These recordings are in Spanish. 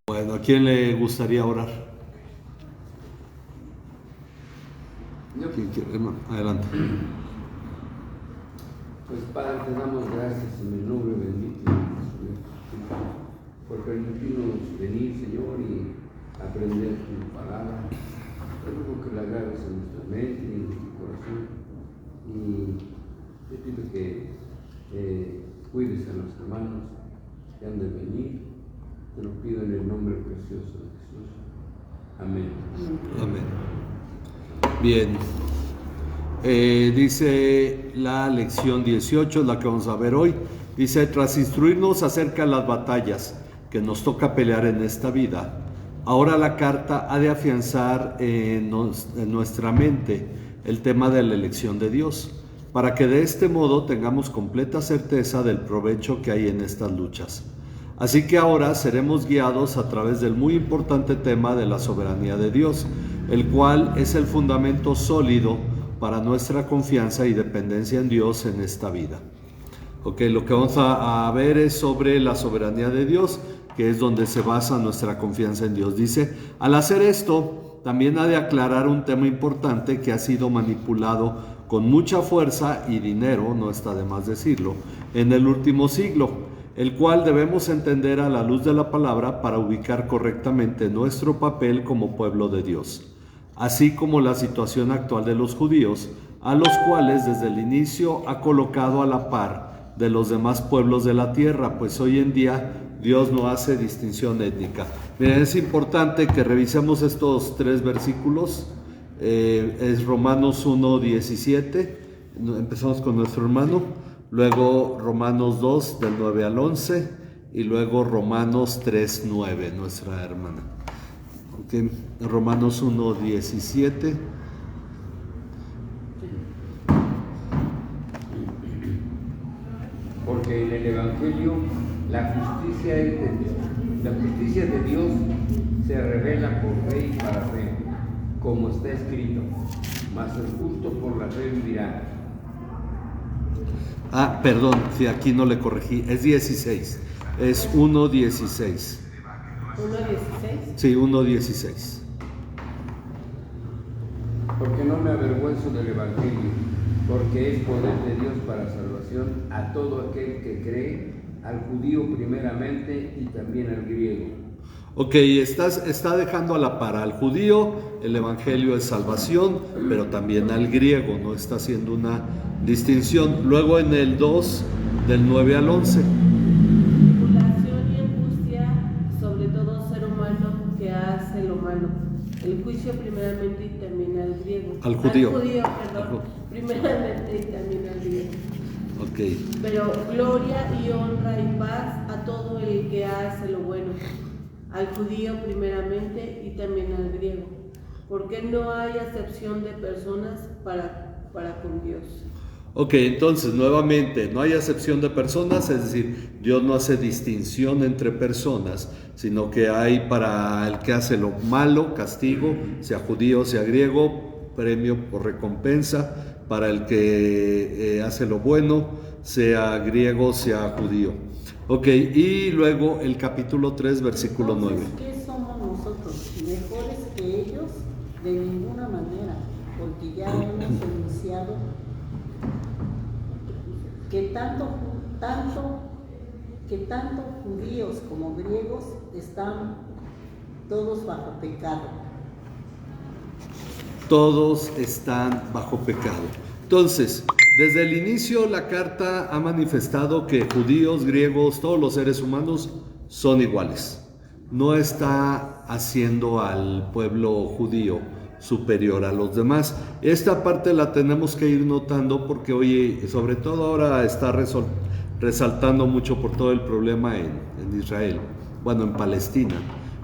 Bueno, ¿a quién le gustaría orar? Yo, ¿Quién quiere? Hermano, adelante. pues Padre, te damos gracias en el nombre bendito de Jesús, por permitirnos venir, Señor, y aprender tu palabra. Te ruego que la grabes en nuestra mente y en nuestro corazón. Y te pido que cuides a los hermanos que han de venir. Te lo pido en el nombre precioso de Jesús. Amén. Amén. Bien. Dice la lección 18, la que vamos a ver hoy. Dice, tras instruirnos acerca de las batallas que nos toca pelear en esta vida, ahora la carta ha de afianzar en nuestra mente el tema de la elección de Dios, para que de este modo tengamos completa certeza del provecho que hay en estas luchas. Así que ahora seremos guiados a través del muy importante tema de la soberanía de Dios, el cual es el fundamento sólido para nuestra confianza y dependencia en Dios en esta vida. Ok, lo que vamos a ver es sobre la soberanía de Dios, que es donde se basa nuestra confianza en Dios. Dice, al hacer esto, también ha de aclarar un tema importante que ha sido manipulado con mucha fuerza y dinero, no está de más decirlo, en el último siglo, el cual debemos entender a la luz de la palabra para ubicar correctamente nuestro papel como pueblo de Dios, así como la situación actual de los judíos, a los cuales desde el inicio ha colocado a la par de los demás pueblos de la tierra, pues hoy en día Dios no hace distinción étnica. Miren, es importante que revisemos estos tres versículos. Es Romanos 1:17, empezamos con nuestro hermano, luego Romanos 2 del 9 al 11 y luego Romanos 3:9, nuestra hermana. Okay. Romanos 1:17. Porque en el Evangelio la justicia de Dios se revela por fe y para fe, como está escrito, mas el justo por la fe vivirá. Ah, perdón, si aquí no le corregí, es 16, es 1:16. ¿1:16? Sí, 1:16. Porque no me avergüenzo del Evangelio, porque es poder de Dios para salvación a todo aquel que cree, al judío primeramente y también al griego. Ok, está dejando a la par al judío, el evangelio es salvación, pero también al griego, no está haciendo una distinción. Luego en el 2, del 9 al 11. Tribulación y angustia sobre todo ser humano que hace lo malo. El juicio primeramente y también al griego. Al judío. Perdón. Primeramente y también al griego. Ok. Pero gloria y honra y paz a todo el que hace lo bueno. Al judío primeramente y también al griego. Porque no hay acepción de personas para con Dios. Ok, entonces nuevamente, no hay acepción de personas, es decir, Dios no hace distinción entre personas, sino que hay para el que hace lo malo, castigo, sea judío, sea griego, premio o recompensa, para el que hace lo bueno, sea griego, sea judío. Ok, y luego el capítulo 3, versículo 9. ¿Qué somos nosotros? ¿Mejores que ellos? De ninguna manera, porque ya hemos enunciado que tanto judíos como griegos están todos bajo pecado. Todos están bajo pecado. Entonces, desde el inicio la carta ha manifestado que judíos, griegos, todos los seres humanos son iguales. No está haciendo al pueblo judío superior a los demás. Esta parte la tenemos que ir notando porque hoy, sobre todo ahora, está resaltando mucho por todo el problema en Israel, bueno, en Palestina.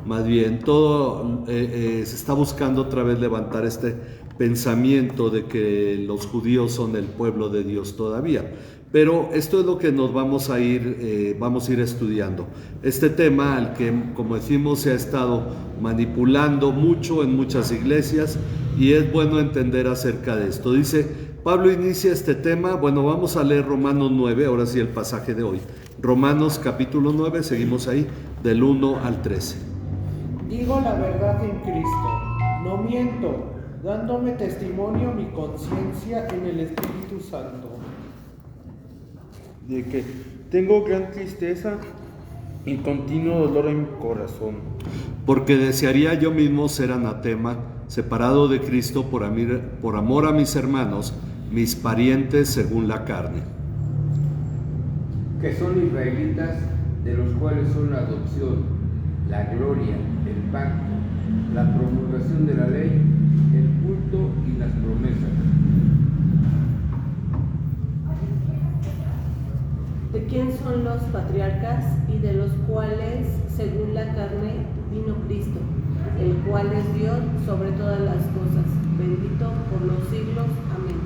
Más bien, todo se está buscando otra vez levantar este pensamiento de que los judíos son el pueblo de Dios todavía. Pero esto es lo que nos vamos a ir estudiando. Este tema al que, como decimos, se ha estado manipulando mucho en muchas iglesias y es bueno entender acerca de esto. Dice, Pablo inicia este tema, bueno, vamos a leer Romanos 9, ahora sí el pasaje de hoy. Romanos capítulo 9, seguimos ahí, del 1 al 13. Digo la verdad en Cristo, no miento, dándome testimonio mi conciencia en el Espíritu Santo. De que tengo gran tristeza y continuo dolor en mi corazón. Porque desearía yo mismo ser anatema, separado de Cristo por amor a mis hermanos, mis parientes según la carne. Que son israelitas, de los cuales son la adopción, la gloria, el pacto, la promulgación de la ley, el culto y las promesas. ¿De quién son los patriarcas y de los cuales, según la carne, vino Cristo, el cual es Dios sobre todas las cosas, bendito por los siglos? Amén.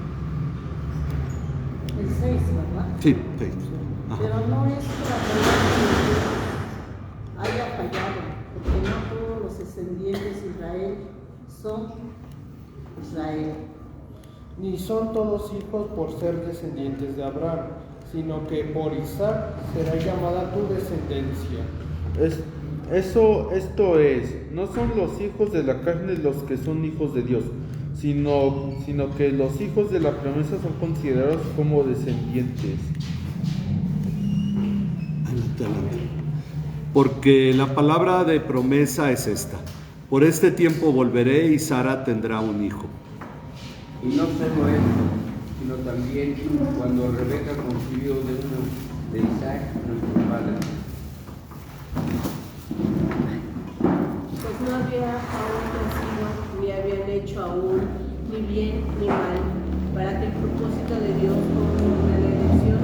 El 6, ¿verdad? Sí, sí. Ajá. Pero no es que la palabra de Dios haya fallado, porque no todos los descendientes de Israel son Israel. Ni son todos hijos por ser descendientes de Abraham, sino que por Isaac será llamada tu descendencia. Esto es, no son los hijos de la carne los que son hijos de Dios, sino que los hijos de la promesa son considerados como descendientes. Adelante. Porque la palabra de promesa es esta: por este tiempo volveré y Sara tendrá un hijo. Y no solo esto, sino también cuando Rebeca concibió de Isaac, nuestro padre. Pues no había aún nacido, ni habían hecho aún ni bien ni mal, para que el propósito de Dios conforme a la elección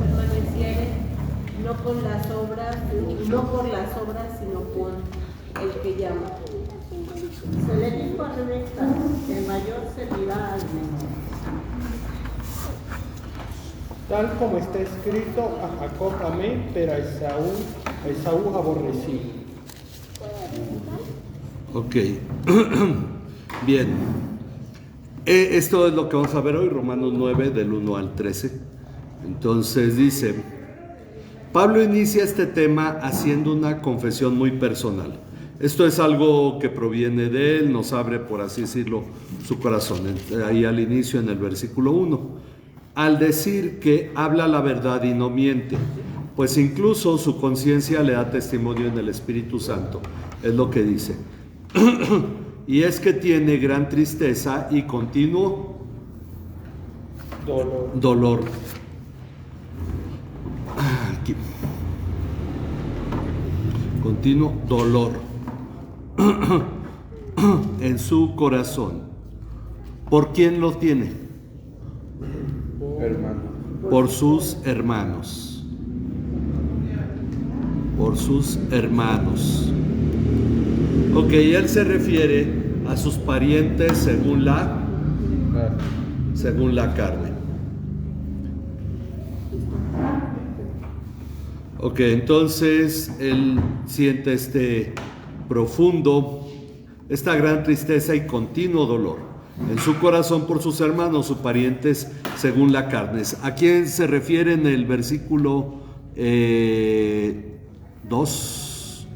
permaneciere, no por las obras, sino por el que llama. Se le dijo a Rebeca, el mayor servirá al menor. Tal como está escrito, a Jacob amé, pero a Esaú aborrecí. Ok. Bien. Esto es lo que vamos a ver hoy, Romanos 9, del 1 al 13. Entonces dice, Pablo inicia este tema haciendo una confesión muy personal. Esto es algo que proviene de él, nos abre, por así decirlo, su corazón. Ahí al inicio, en el versículo 1. Al decir que habla la verdad y no miente, pues incluso su conciencia le da testimonio en el Espíritu Santo. Es lo que dice. Y es que tiene gran tristeza y continuo dolor. Aquí. Continuo dolor en su corazón. ¿Por quién lo tiene? Hermano. Por sus hermanos. Por sus hermanos. Ok, él se refiere a sus parientes según la carne. Ok, entonces él siente esta gran tristeza y continuo dolor en su corazón por sus hermanos, sus parientes según la carne. ¿A quién se refiere en el versículo 2?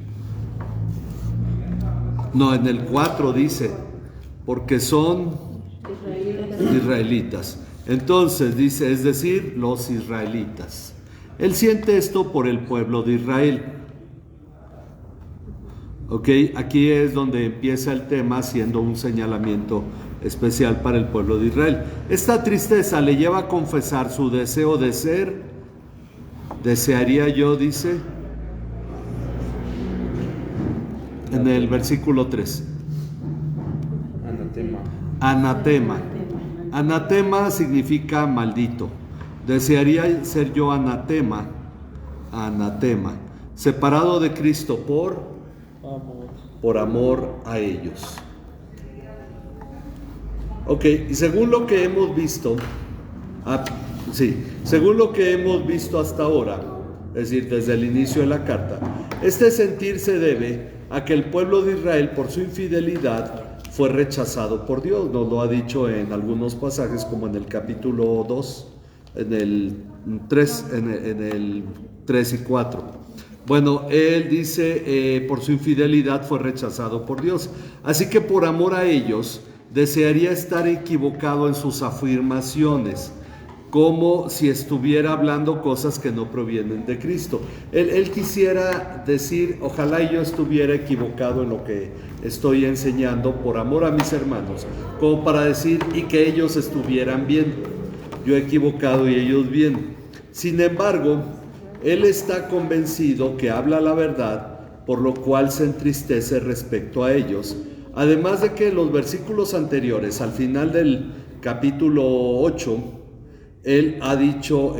No, en el 4 dice, porque son israelitas. Entonces dice, es decir, los israelitas. Él siente esto por el pueblo de Israel. Ok, aquí es donde empieza el tema, haciendo un señalamiento especial para el pueblo de Israel. Esta tristeza le lleva a confesar su deseo de ser, desearía yo, dice, en el versículo 3. Anatema. Anatema significa maldito. Desearía ser yo anatema, separado de Cristo por amor a ellos. Ok, y según lo que hemos visto, según lo que hemos visto hasta ahora, es decir, desde el inicio de la carta, este sentir se debe a que el pueblo de Israel, por su infidelidad, fue rechazado por Dios. Nos lo ha dicho en algunos pasajes, como en el capítulo 2, en el 3 y 4. Bueno, él dice, por su infidelidad fue rechazado por Dios. Así que por amor a ellos, desearía estar equivocado en sus afirmaciones, como si estuviera hablando cosas que no provienen de Cristo. Él quisiera decir, ojalá yo estuviera equivocado en lo que estoy enseñando por amor a mis hermanos, como para decir, y que ellos estuvieran bien. Yo equivocado y ellos bien. Sin embargo, él está convencido que habla la verdad, por lo cual se entristece respecto a ellos. Además de que en los versículos anteriores, al final del capítulo 8, él ha dicho,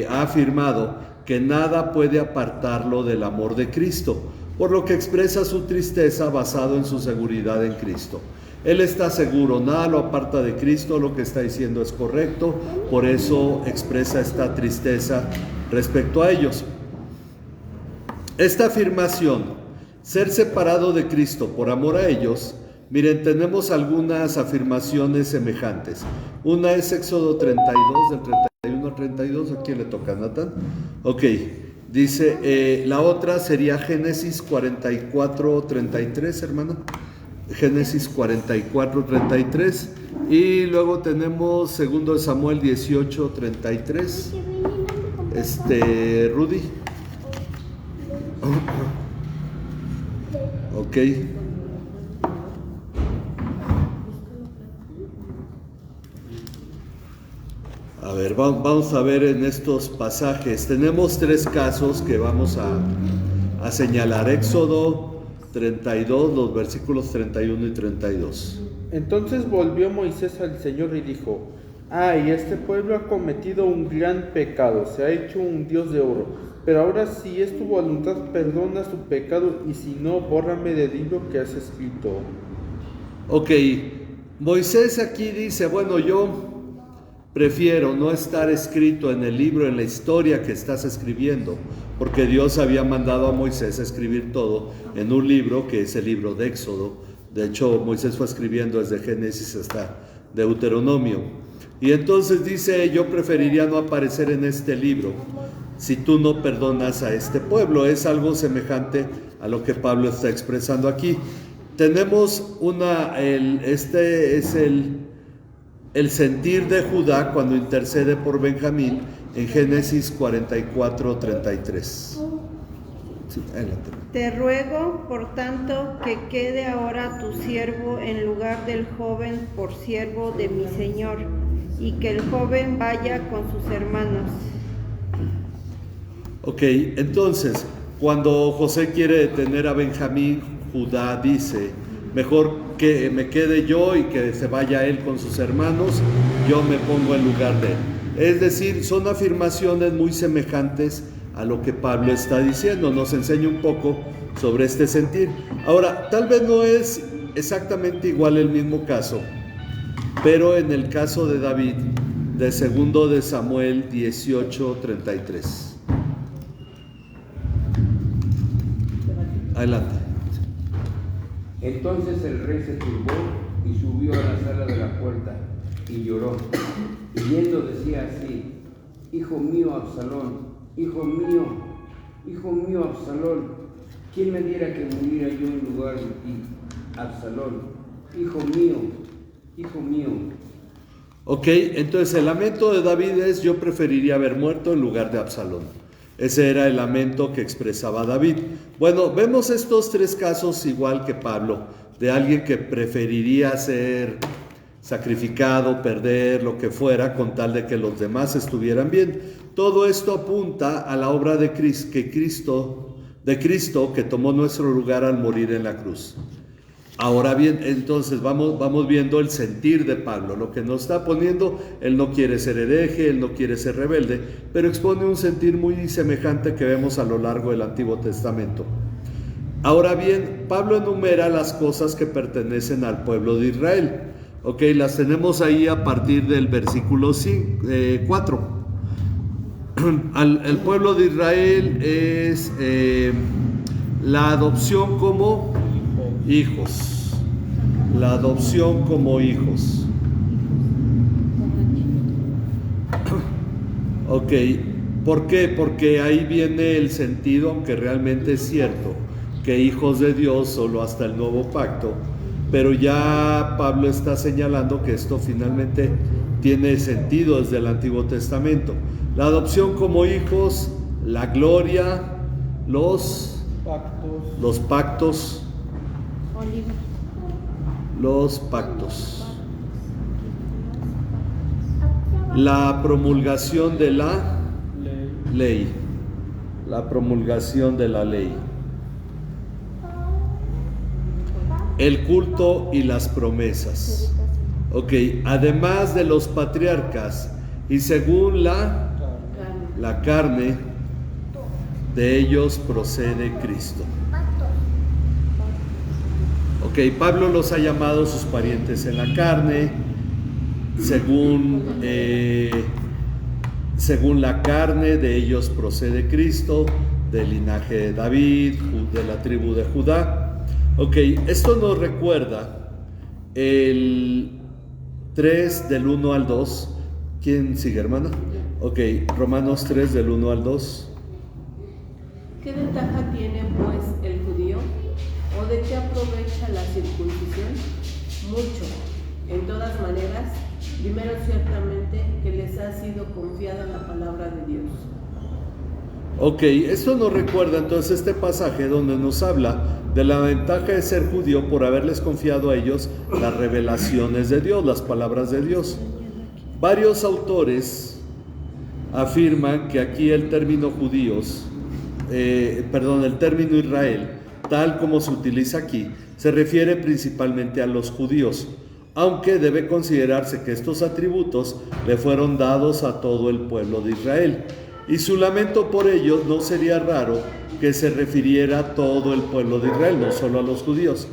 ha afirmado que nada puede apartarlo del amor de Cristo, por lo que expresa su tristeza basado en su seguridad en Cristo. Él está seguro, nada lo aparta de Cristo, lo que está diciendo es correcto, por eso expresa esta tristeza respecto a ellos. Esta afirmación, ser separado de Cristo por amor a ellos, miren, tenemos algunas afirmaciones semejantes. Una es Éxodo 32, del 31 al 32, ¿a quién le toca, Natán? Ok, dice, la otra sería Génesis 44, 33, hermano. Génesis 44, 33. Y luego tenemos 2 Samuel 18, 33. Rudy. Ok. A ver, vamos a ver en estos pasajes. Tenemos 3 casos que vamos a señalar. Éxodo 32, los versículos 31 y 32. Entonces volvió Moisés al Señor y dijo: ¡Ay, este pueblo ha cometido un gran pecado! Se ha hecho un dios de oro. Pero ahora, si es tu voluntad, perdona su pecado, y si no, bórrame del libro que has escrito. Ok, Moisés aquí dice, bueno, yo prefiero no estar escrito en el libro, en la historia que estás escribiendo, porque Dios había mandado a Moisés a escribir todo en un libro que es el libro de Éxodo. De hecho, Moisés fue escribiendo desde Génesis hasta Deuteronomio. Y entonces dice, yo preferiría no aparecer en este libro si tú no perdonas a este pueblo. Es algo semejante a lo que Pablo está expresando aquí. Tenemos este es el sentir de Judá cuando intercede por Benjamín en Génesis 44, 33. Sí, adelante. Te ruego, por tanto, que quede ahora tu siervo en lugar del joven por siervo de mi señor, y que el joven vaya con sus hermanos. Ok, entonces, cuando José quiere detener a Benjamín, Judá dice, mejor que me quede yo y que se vaya él con sus hermanos, yo me pongo en lugar de él. Es decir, son afirmaciones muy semejantes a lo que Pablo está diciendo, nos enseña un poco sobre este sentir. Ahora, tal vez no es exactamente igual el mismo caso, pero en el caso de David, de 2 de Samuel 18, 33. Adelante. Entonces el rey se turbó y subió a la sala de la puerta y lloró. Y yendo decía así: Hijo mío, Absalón, hijo mío, Absalón, ¿quién me diera que muriera yo en lugar de ti? Absalón, hijo mío. Ok, entonces el lamento de David es: yo preferiría haber muerto en lugar de Absalón. Ese era el lamento que expresaba David. Bueno, vemos estos 3 casos igual que Pablo, de alguien que preferiría ser sacrificado, perder, lo que fuera, con tal de que los demás estuvieran bien. Todo esto apunta a la obra de Cristo que tomó nuestro lugar al morir en la cruz. Ahora bien, entonces vamos viendo el sentir de Pablo, lo que nos está poniendo. Él no quiere ser hereje, él no quiere ser rebelde, pero expone un sentir muy semejante que vemos a lo largo del Antiguo Testamento. Ahora bien, Pablo enumera las cosas que pertenecen al pueblo de Israel. Ok, las tenemos ahí a partir del versículo 4. El pueblo de Israel es la adopción como hijos. La adopción como hijos. Ok, ¿Por qué? Porque ahí viene el sentido, aunque realmente es cierto que hijos de Dios solo hasta el nuevo pacto, pero ya Pablo está señalando que esto finalmente tiene sentido desde el Antiguo Testamento. La adopción como hijos, la gloria, los pactos, la promulgación de la ley, el culto y las promesas. Ok, además de los patriarcas y según la carne, de ellos procede Cristo. Ok, Pablo los ha llamado sus parientes en la carne, según la carne, de ellos procede Cristo, del linaje de David, de la tribu de Judá. Ok, esto nos recuerda el 3 del 1 al 2. ¿Quién sigue, hermana? Ok, Romanos 3 del 1 al 2. ¿Qué ventaja tiene pues el judío? ¿O de qué aprovecha la circuncisión? Mucho. En todas maneras, primero ciertamente que les ha sido confiada la palabra de Dios. Ok, esto nos recuerda entonces este pasaje donde nos habla de la ventaja de ser judío por haberles confiado a ellos las revelaciones de Dios, las palabras de Dios. Varios autores afirman que aquí el término judíos, el término Israel, tal como se utiliza aquí, se refiere principalmente a los judíos, aunque debe considerarse que estos atributos le fueron dados a todo el pueblo de Israel, y su lamento por ellos no sería raro que se refiriera a todo el pueblo de Israel, no solo a los judíos.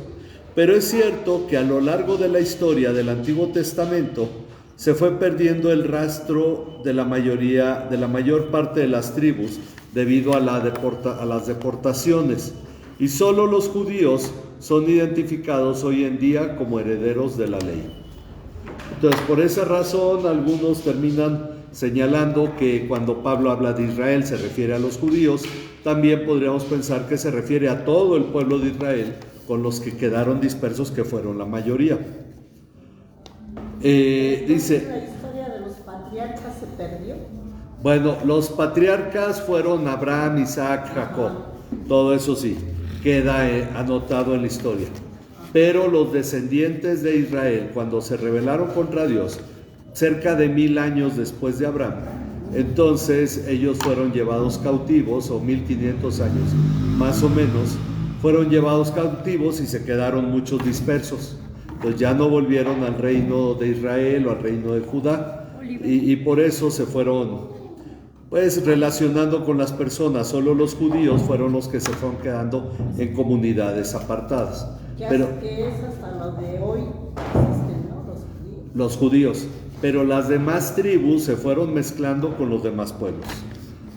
Pero es cierto que a lo largo de la historia del Antiguo Testamento se fue perdiendo el rastro de la mayor parte de las tribus debido a las deportaciones, y solo los judíos son identificados hoy en día como herederos de la ley. Entonces, por esa razón, algunos terminan señalando que cuando Pablo habla de Israel se refiere a los judíos. También podríamos pensar que se refiere a todo el pueblo de Israel, con los que quedaron dispersos, que fueron la mayoría. Dice, ¿la historia de los patriarcas se perdió? Bueno, los patriarcas fueron Abraham, Isaac, Jacob. Todo eso sí, queda anotado en la historia. Pero los descendientes de Israel, cuando se rebelaron contra Dios, cerca de 1000 años después de Abraham, entonces ellos fueron llevados cautivos, o 1500 años más o menos, fueron llevados cautivos y se quedaron muchos dispersos. Entonces ya no volvieron al reino de Israel o al reino de Judá, y por eso se fueron relacionando con las personas. Solo los judíos fueron los que se fueron quedando en comunidades apartadas. Pero que es hasta lo de hoy existen, ¿no? Los judíos. Pero las demás tribus se fueron mezclando con los demás pueblos.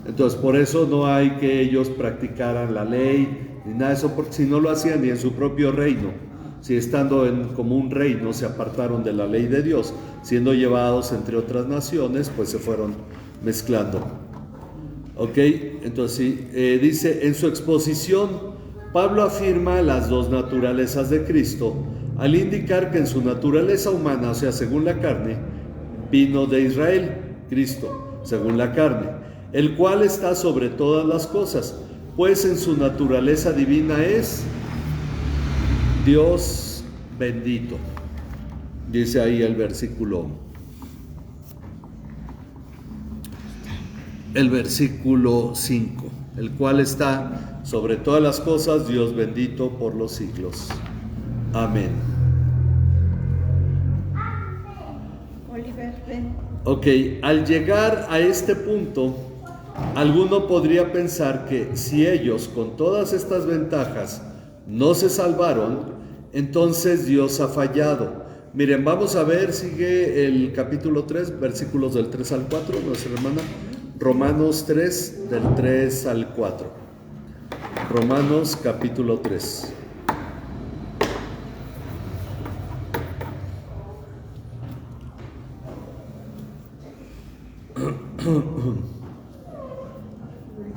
Entonces, por eso no hay que ellos practicaran la ley ni nada de eso, porque si no lo hacían ni en su propio reino, si estando como un reino se apartaron de la ley de Dios, siendo llevados entre otras naciones, pues se fueron mezclando. Ok, entonces sí, dice en su exposición, Pablo afirma las dos naturalezas de Cristo, al indicar que en su naturaleza humana, o sea, según la carne, vino de Israel, Cristo, según la carne, el cual está sobre todas las cosas, pues en su naturaleza divina es Dios bendito. Dice ahí el versículo 5, el cual está sobre todas las cosas, Dios bendito por los siglos. Amén. Ok, al llegar a este punto, alguno podría pensar que si ellos con todas estas ventajas no se salvaron, entonces Dios ha fallado. Miren, vamos a ver, sigue el capítulo 3, versículos del 3 al 4, nuestra hermana. Romanos 3, del 3 al 4. Romanos capítulo 3.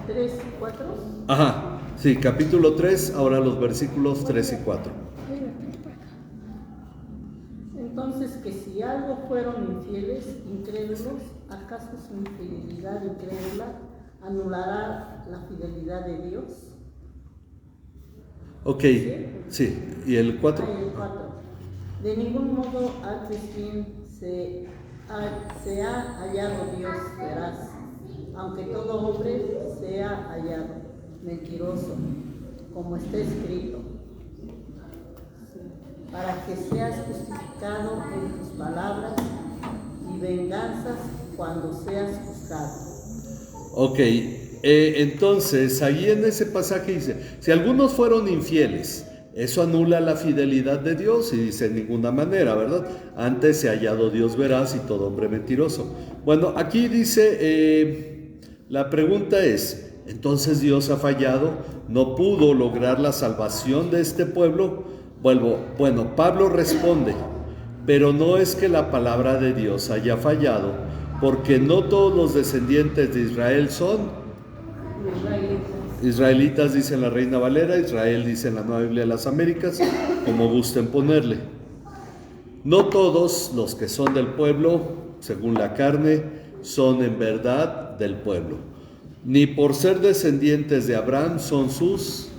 3 y 4. Ajá, sí, capítulo 3, ahora los versículos 3 y 4. Entonces, que si algo fueron infieles, incrédulos, ¿acaso su infidelidad incrédula anulará la fidelidad de Dios? Ok, sí, ¿y el 4? Ah, el 4. De ningún modo antes bien se ha hallado Dios veraz, aunque todo hombre sea hallado mentiroso, como está escrito, para que seas justificado en tus palabras y venganzas cuando seas juzgado. Ok, entonces ahí en ese pasaje dice, si algunos fueron infieles, eso anula la fidelidad de Dios, y dice en ninguna manera, ¿verdad? Antes se ha hallado Dios veraz y todo hombre mentiroso. Bueno, aquí dice, la pregunta es, ¿entonces Dios ha fallado? ¿No pudo lograr la salvación de este pueblo? Bueno, Pablo responde, pero no es que la palabra de Dios haya fallado, porque no todos los descendientes de Israel son israelitas, dice la Reina Valera, Israel dice en la Nueva Biblia de las Américas, como gusten ponerle. No todos los que son del pueblo, según la carne, son en verdad del pueblo. Ni por ser descendientes de Abraham son sus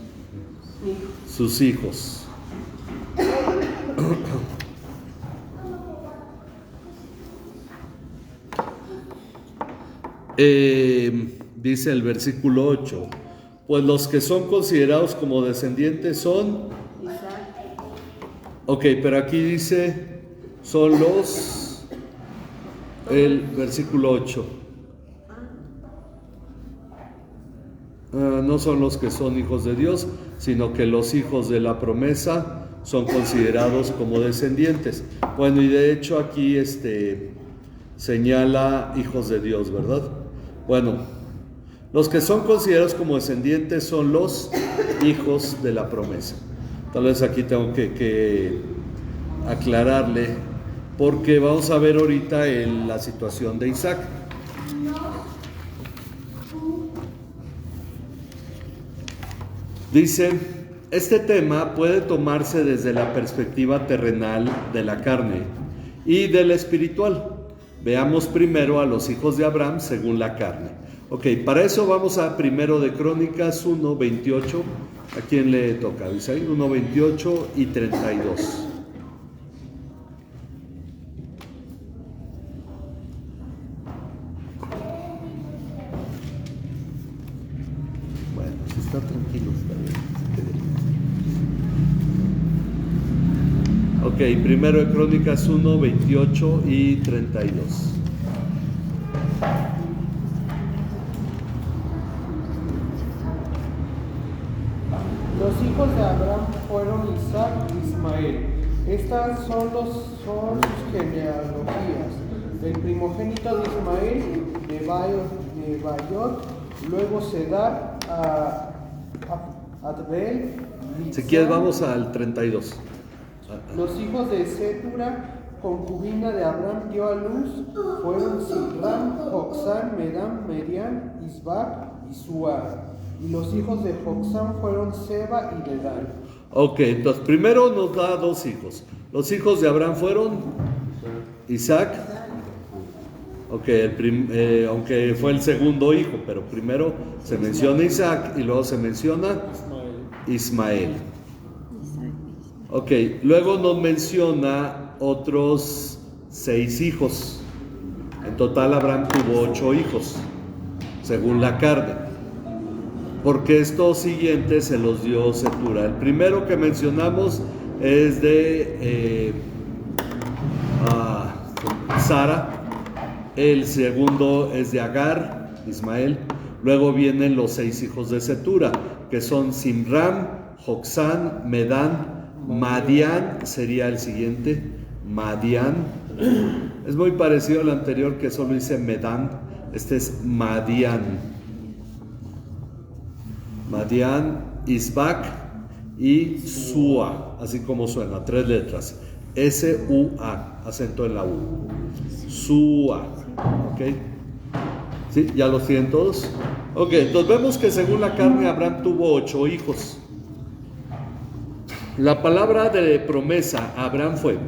hijos. Dice el versículo 8, pues los que son considerados como descendientes son Isaac. Ok, pero aquí dice son los, el versículo 8, no son los que son hijos de Dios, sino que los hijos de la promesa son considerados como descendientes. Bueno, y de hecho aquí señala hijos de Dios, ¿verdad? Bueno, los que son considerados como descendientes son los hijos de la promesa. Tal vez aquí tengo que aclararle, porque vamos a ver ahorita la situación de Isaac. Dice, este tema puede tomarse desde la perspectiva terrenal de la carne y de la espiritual. Veamos primero a los hijos de Abraham según la carne. Ok, para eso vamos a primero de Crónicas 1:28. ¿A quién le toca? Dice ahí 1:28 y 32. Bueno, si está tranquilo, está bien. Ok, primero de Crónicas 1:28 y 32. Los hijos de Abraham fueron Isaac y Ismael. Estas son sus genealogías. El primogénito de Ismael, Nebaiot, luego Sedar, Adbel, Si quieres vamos al 32. Los hijos de Setura, concubina de Abraham, dio a luz, fueron Simram, Joxán, Medam, Median, Isbac y Sua. Y los hijos de Joxán fueron Seba y Dedán. Ok, entonces primero nos da dos hijos. Los hijos de Abraham fueron Isaac. Ok, aunque fue el segundo hijo, pero primero se menciona Isaac y luego se menciona Ismael. Ok, luego nos menciona otros 6 hijos. En total Abraham tuvo 8 hijos, según la carne. Porque estos siguientes se los dio Setura. El primero que mencionamos es de Sara. El segundo es de Agar, Ismael. Luego vienen los 6 hijos de Setura, que son Simram, Joxán, Medán, Madián, sería el siguiente, Madián. Es muy parecido al anterior que solo dice Medán. Este es Madián. Madián, Isbac y Sua, así como suena, 3 letras. S-U-A, acento en la U. Sua, ¿ok? ¿Sí? ¿Ya los tienen todos? Ok, entonces vemos que según la carne Abraham tuvo 8 hijos. La palabra de promesa a Abraham fue,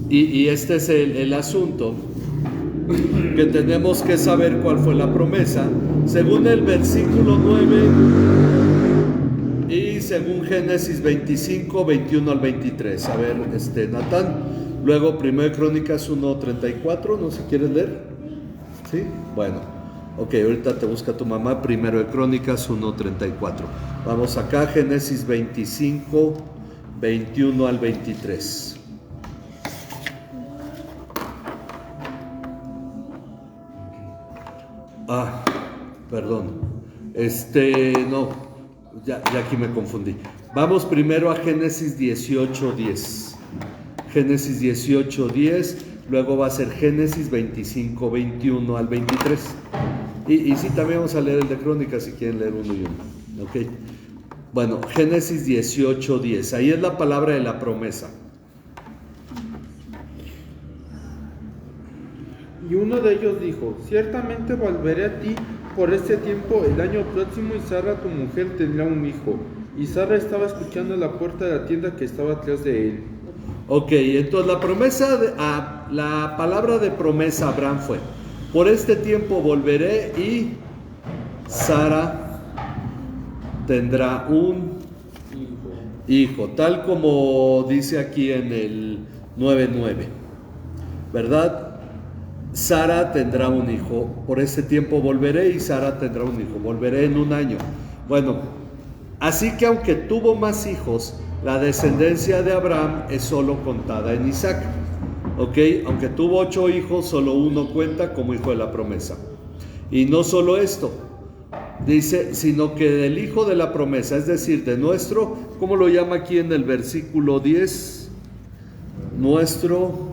y este es el asunto, que tenemos que saber cuál fue la promesa, según el versículo 9 y según Génesis 25, 21 al 23. A ver, Natán, luego 1 Crónicas 1:34, no sé si quieres leer. ¿Sí? Bueno, ok, ahorita te busca tu mamá, 1 Crónicas 1:34. Vamos acá, Génesis 25, 21 al 23. Ah, perdón. No, ya aquí me confundí. Vamos primero a Génesis 18:10. Génesis 18:10, luego va a ser Génesis 25, 21 al 23. Y sí, también vamos a leer el de Crónicas si quieren leer uno y uno. Ok. Bueno, Génesis 18:10. Ahí es la palabra de la promesa. Y uno de ellos dijo, ciertamente volveré a ti por este tiempo el año próximo y Sara tu mujer tendrá un hijo. Y Sara estaba escuchando a la puerta de la tienda que estaba atrás de él. Ok, entonces la palabra de promesa a Abraham fue, por este tiempo volveré y Sara tendrá un hijo, tal como dice aquí en el 9:9, ¿verdad? Sara tendrá un hijo, por este tiempo volveré y Sara tendrá un hijo, volveré en un año. Bueno, así que aunque tuvo más hijos, la descendencia de Abraham es solo contada en Isaac. Ok, aunque tuvo 8 hijos, solo uno cuenta como hijo de la promesa. Y no solo esto, dice, sino que del hijo de la promesa, es decir, de nuestro, ¿cómo lo llama aquí en el versículo 10? Nuestro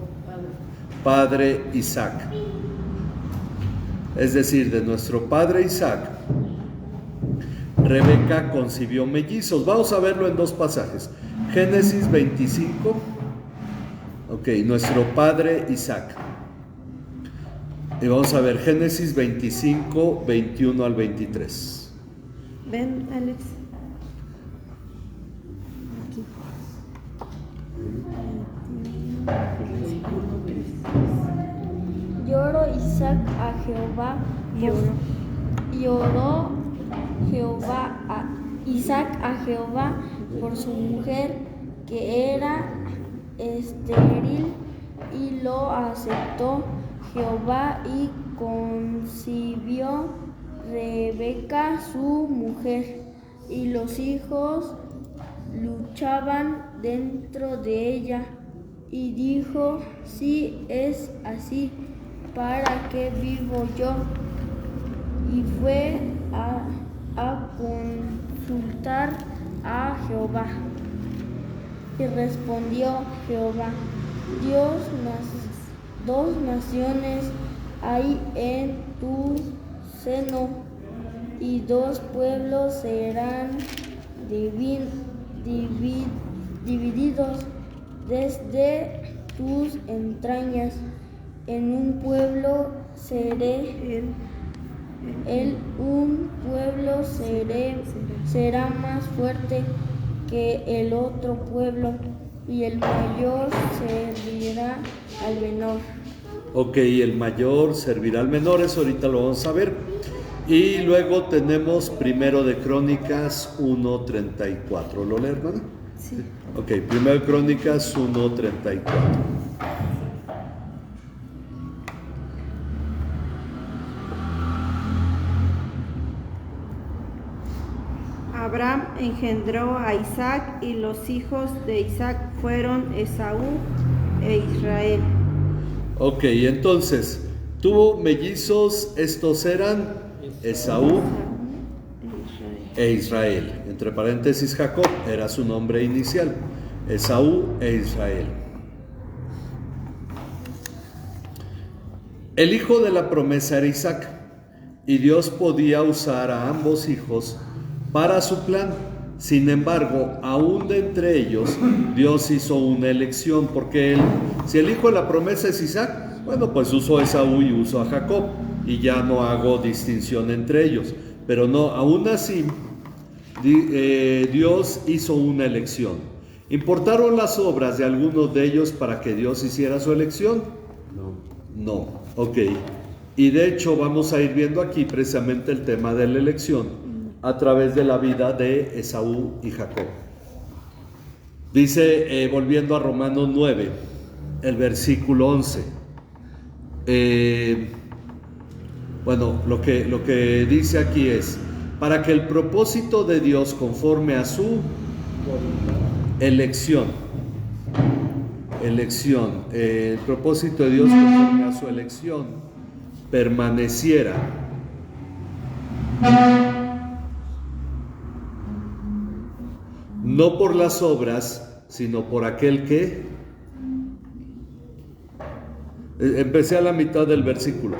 padre Isaac. Es decir, de nuestro padre Isaac, Rebeca concibió mellizos. Vamos a verlo en 2 pasajes. Génesis 25. Ok, nuestro padre Isaac. Y vamos a ver Génesis 25, 21 al 23. Ven, Alex. Lloró Isaac a Jehová. Lloró Isaac a Jehová por su mujer que era estéril, y lo aceptó Jehová y concibió Rebeca su mujer, y los hijos luchaban dentro de ella, y dijo, si es así, ¿para qué vivo yo? Y fue a consultar a Jehová. Y respondió Jehová, Dios, 2 naciones hay en tu seno, y 2 pueblos serán divididos desde tus entrañas. En un pueblo seré un pueblo será más fuerte que el otro pueblo, y el mayor servirá al menor. Ok, el mayor servirá al menor, eso ahorita lo vamos a ver. Y luego tenemos 1 de Crónicas 1:34. ¿Lo lee, hermano? Sí. Ok, 1 de Crónicas 1:34. Abraham engendró a Isaac, y los hijos de Isaac fueron Esaú e Israel. Ok, entonces, tuvo mellizos, estos eran Esaú e Israel. Entre paréntesis, Jacob era su nombre inicial. Esaú e Israel. El hijo de la promesa era Isaac, y Dios podía usar a ambos hijos para su plan. Sin embargo, aún de entre ellos, Dios hizo una elección, porque si el hijo de la promesa es Isaac, bueno, pues usó a Esaú y usó a Jacob. y ya no hago distinción entre ellos. Pero no, aún así, Dios hizo una elección. ¿Importaron las obras de algunos de ellos para que Dios hiciera su elección? No, ok. Y de hecho vamos a ir viendo aquí precisamente el tema de la elección a través de la vida de Esaú y Jacob. Dice, volviendo a Romanos 9, el versículo 11. Bueno, lo que dice aquí es, para que el propósito de Dios conforme a su elección, el propósito de Dios conforme a su elección permaneciera, no por las obras, sino por aquel que... Empecé a la mitad del versículo.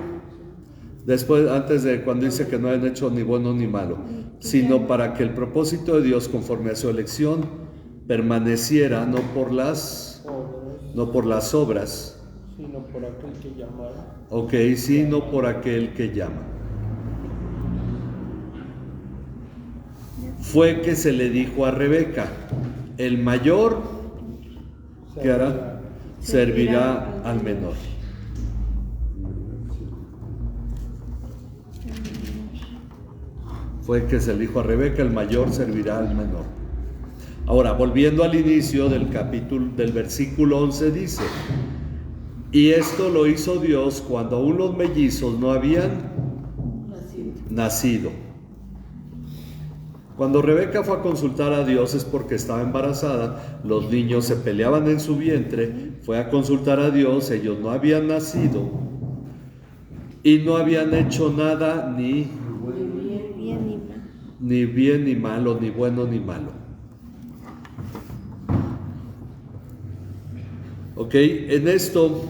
Después, antes de cuando dice que no han hecho ni bueno ni malo, sino para que el propósito de Dios conforme a su elección permaneciera no por las obras, sino por aquel que llamara. Ok, sino por aquel que llama. Fue que se le dijo a Rebeca, el mayor, ¿qué hará? Servirá al menor. Fue que se le dijo a Rebeca, el mayor servirá al menor. Ahora, volviendo al inicio del capítulo, del versículo 11 dice, y esto lo hizo Dios cuando aún los mellizos no habían nacido. Cuando Rebeca fue a consultar a Dios es porque estaba embarazada, los niños se peleaban en su vientre, fue a consultar a Dios, ellos no habían nacido y no habían hecho nada ni bien ni malo, ni bueno ni malo. Ok, en esto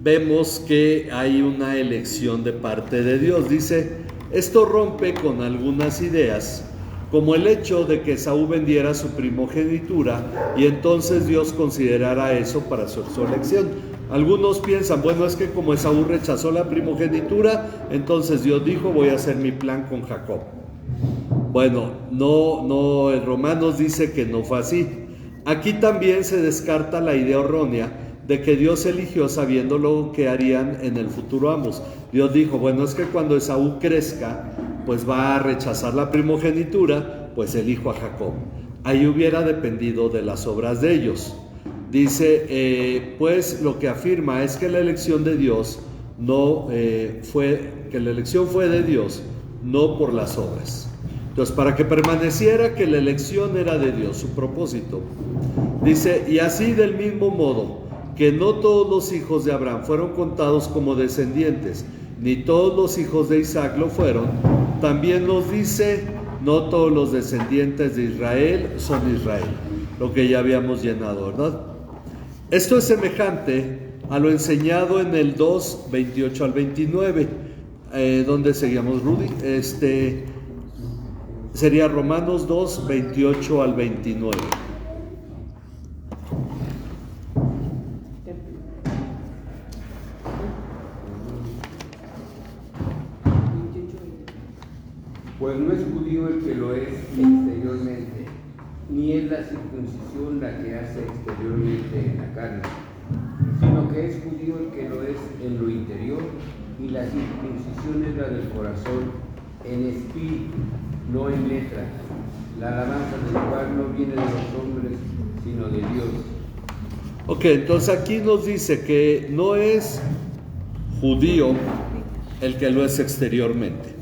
vemos que hay una elección de parte de Dios. Dice, esto rompe con algunas ideas, como el hecho de que Esaú vendiera su primogenitura y entonces Dios considerara eso para su elección. Algunos piensan, bueno, es que como Esaú rechazó la primogenitura, entonces Dios dijo, voy a hacer mi plan con Jacob. Bueno, no, el Romanos dice que no fue así. Aquí también se descarta la idea errónea de que Dios eligió sabiendo lo que harían en el futuro ambos. Dios dijo, bueno, es que cuando Esaú crezca, pues va a rechazar la primogenitura, pues elijo a Jacob. Ahí hubiera dependido de las obras de ellos. Dice, pues lo que afirma es que la elección de Dios que la elección fue de Dios, no por las obras. Entonces, para que permaneciera que la elección era de Dios, su propósito. Dice, y así del mismo modo que no todos los hijos de Abraham fueron contados como descendientes, ni todos los hijos de Isaac lo fueron, también nos dice, no todos los descendientes de Israel son Israel, lo que ya habíamos llenado, ¿verdad? Esto es semejante a lo enseñado en el 2, 28 al 29, donde seguíamos, Rudy, sería Romanos 2, 28 al 29. Pues no es judío el que lo es exteriormente, ni es la circuncisión la que hace exteriormente en la carne, sino que es judío el que lo es en lo interior, y la circuncisión es la del corazón, en espíritu, no en letra, la alabanza del cual no viene de los hombres, sino de Dios. Ok, entonces aquí nos dice que no es judío el que lo es exteriormente.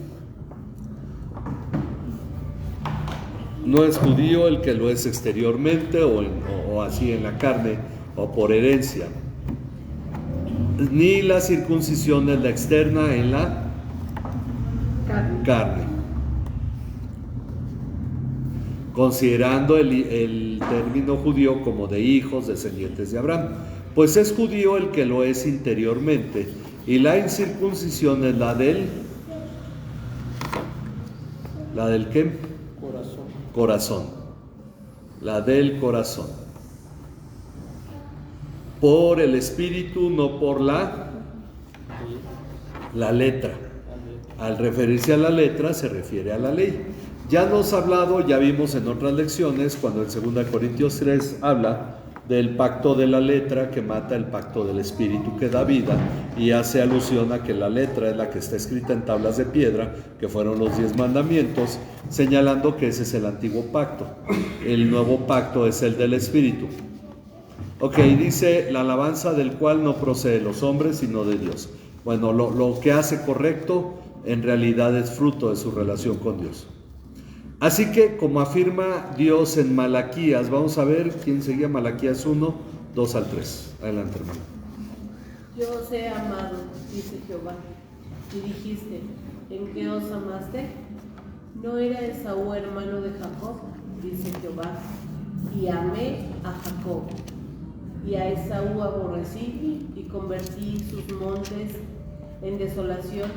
No es judío el que lo es exteriormente o así en la carne o por herencia. Ni la circuncisión es la externa en la carne. Considerando el término judío como de hijos, descendientes de Abraham. Pues es judío el que lo es interiormente. Y la incircuncisión es la del... ¿La del qué? Corazón. La del corazón. Por el espíritu, no por la letra. Al referirse a la letra, se refiere a la ley. Ya nos ha hablado, ya vimos en otras lecciones, cuando en 2 Corintios 3 habla del pacto de la letra que mata el pacto del espíritu que da vida, y hace alusión a que la letra es la que está escrita en tablas de piedra, que fueron los 10 mandamientos, señalando que ese es el antiguo pacto. El nuevo pacto es el del espíritu. Ok, dice, la alabanza del cual no procede de los hombres, sino de Dios. Bueno, lo que hace correcto en realidad es fruto de su relación con Dios. Así que, como afirma Dios en Malaquías, vamos a ver quién seguía Malaquías 1, 2 al 3. Adelante, hermano. Yo os he amado, dice Jehová, y dijiste, ¿en qué os amaste? ¿No era Esaú hermano de Jacob? Dice Jehová, y amé a Jacob, y a Esaú aborrecí, y convertí sus montes en desolación,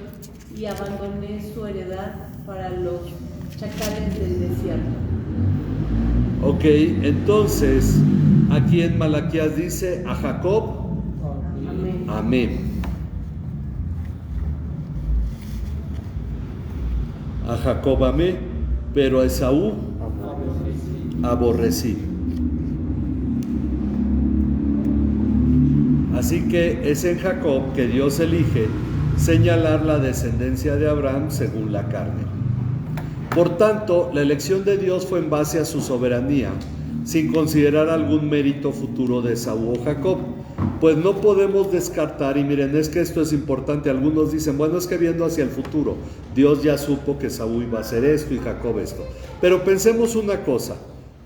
y abandoné su heredad para los chacales del desierto. Ok, entonces, aquí en Malaquías dice, a Jacob, Amén. amé. A Jacob amé, pero a Esaú aborrecí. Así que es en Jacob que Dios elige señalar la descendencia de Abraham según la carne. Por tanto, la elección de Dios fue en base a su soberanía, sin considerar algún mérito futuro de Esaú o Jacob. Pues no podemos descartar, y miren, es que esto es importante, algunos dicen, bueno, es que viendo hacia el futuro, Dios ya supo que Esaú iba a hacer esto y Jacob esto. Pero pensemos una cosa,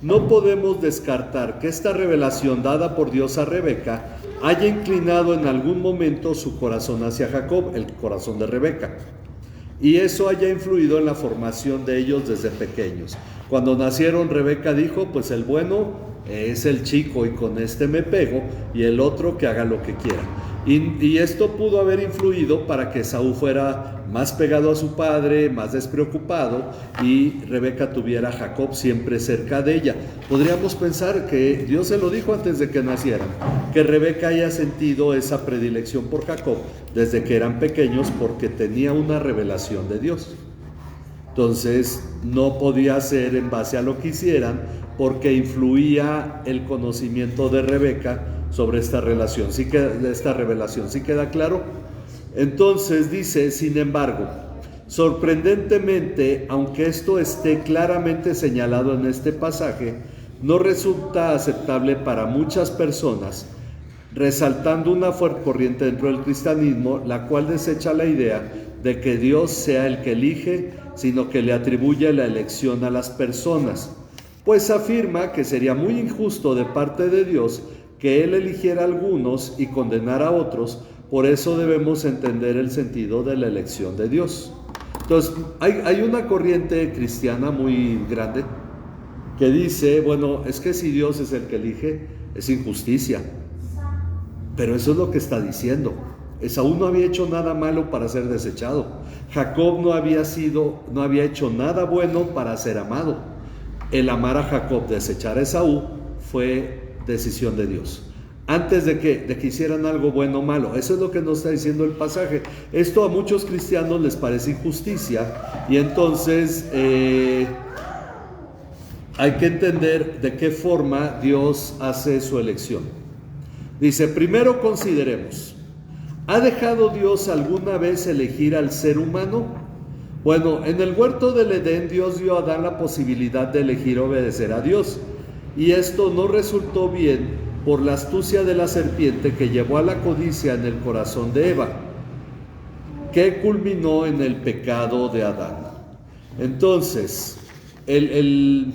no podemos descartar que esta revelación dada por Dios a Rebeca haya inclinado en algún momento su corazón hacia Jacob, el corazón de Rebeca, y eso haya influido en la formación de ellos desde pequeños. Cuando nacieron, Rebeca dijo, pues el bueno es el chico y con este me pego, y el otro que haga lo que quiera. Y esto pudo haber influido para que Esaú fuera más pegado a su padre, más despreocupado, y Rebeca tuviera a Jacob siempre cerca de ella. Podríamos pensar que Dios se lo dijo antes de que nacieran, que Rebeca haya sentido esa predilección por Jacob desde que eran pequeños porque tenía una revelación de Dios. Entonces no podía ser en base a lo que hicieran, porque influía el conocimiento de Rebeca sobre esta revelación. ¿Sí queda claro? Entonces dice, sin embargo, sorprendentemente, aunque esto esté claramente señalado en este pasaje, no resulta aceptable para muchas personas, resaltando una fuerte corriente dentro del cristianismo, la cual desecha la idea de que Dios sea el que elige, sino que le atribuye la elección a las personas, pues afirma que sería muy injusto de parte de Dios que Él eligiera a algunos y condenara a otros. Por eso debemos entender el sentido de la elección de Dios. Entonces, hay una corriente cristiana muy grande que dice, bueno, es que si Dios es el que elige, es injusticia. Pero eso es lo que está diciendo. Esaú no había hecho nada malo para ser desechado. Jacob no había hecho nada bueno para ser amado. El amar a Jacob, desechar a Esaú, fue decisión de Dios. Antes de que hicieran algo bueno o malo. Eso es lo que nos está diciendo el pasaje. Esto a muchos cristianos les parece injusticia, y entonces hay que entender de qué forma Dios hace su elección. Dice, primero consideremos, ¿ha dejado Dios alguna vez elegir al ser humano? Bueno, en el huerto del Edén Dios dio a Adán la posibilidad de elegir obedecer a Dios, y esto no resultó bien por la astucia de la serpiente que llevó a la codicia en el corazón de Eva, que culminó en el pecado de Adán. Entonces, el